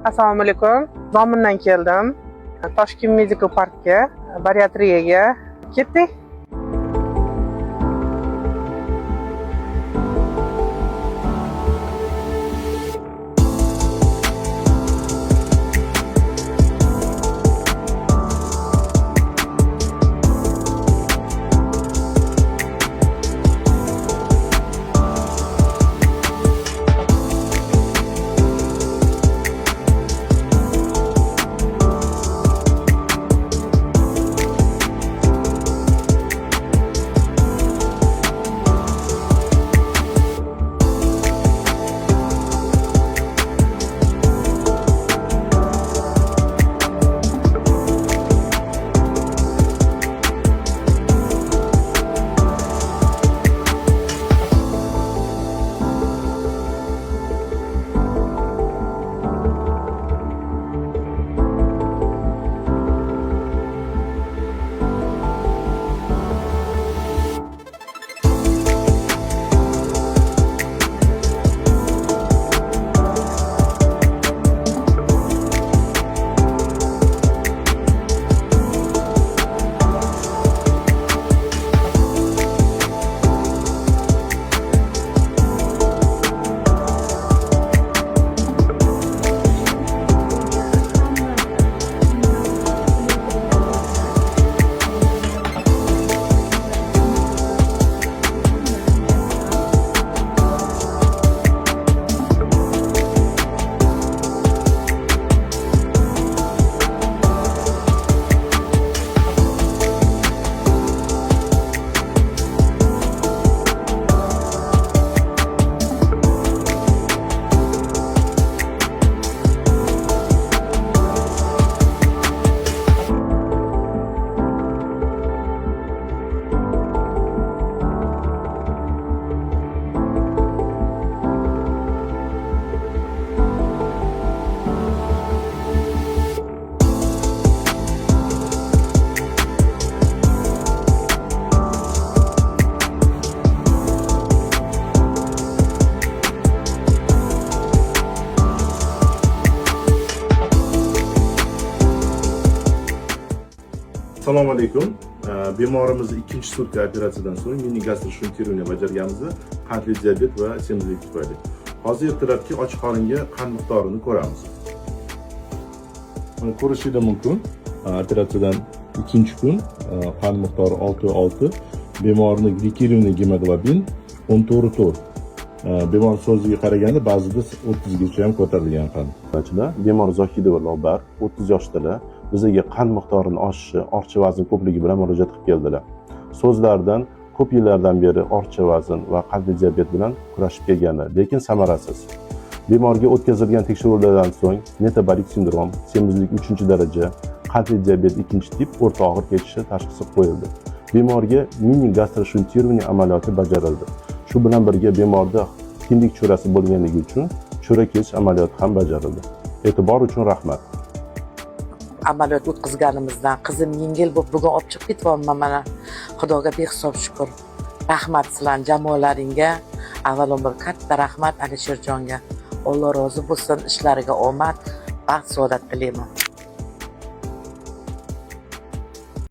Assalomu alaykum. Zomindan keldim. Toshkent Medical Parkga, bariatriyaga ketdik. Assalomu alaykum. Bemorimiz ikkinchi sutka operatsiyadan so'ng mini gastroshuntirovniya bajarganmiz. Qandli diabet va semizlik tufayli. Hozir ertalabki och qoringa qand miqdorini ko'ramiz. Buni ko'rishingiz mumkin. Operatsiyadan ikkinchi kun qand miqdori 6,6. Bemorning glikemiya gemoglobin 14,4. Bemor so'ziga qaraganda ba'zida 30 gacha ham ko'tarilgan qand. Bemor Zohidova Lobar 30 yoshdalar. Bizga qand miqdorining oshishi, ortiqcha vazn ko'pligi bilan murojaat qilib keldilar. So'zlaridan ko'p yillardan beri ortiqcha vazn va qandli diabet bilan kurashib kelganlar, lekin samarasiz. Bemorga o'tkazilgan tekshiruvlardan so'ng metabolik sindrom, semizlik 3-daraja, qandli diabet 2-tip o'rta og'ir kechishi tashxisi qo'yildi. Bemorga mini gastroshuntirovniya amaliyoti bajarildi. Shu bilan birga bemorda kindik cho'rasi bo'lganligi uchun cho'ra kesish amaliyoti ham bajarildi. E'tibor uchun rahmat. Amaliyot o'tkazganimizdan qizim yengil bo'lib bugun olib chiqib ketyapman mana. Xudoga behisob shukr. Rahmat sizlarning jamoalaringga. Avvalambor katta rahmat Alisherjonga. Alloh rozi bo'lsin, ishlariga omad, baxt, saodat tilayman.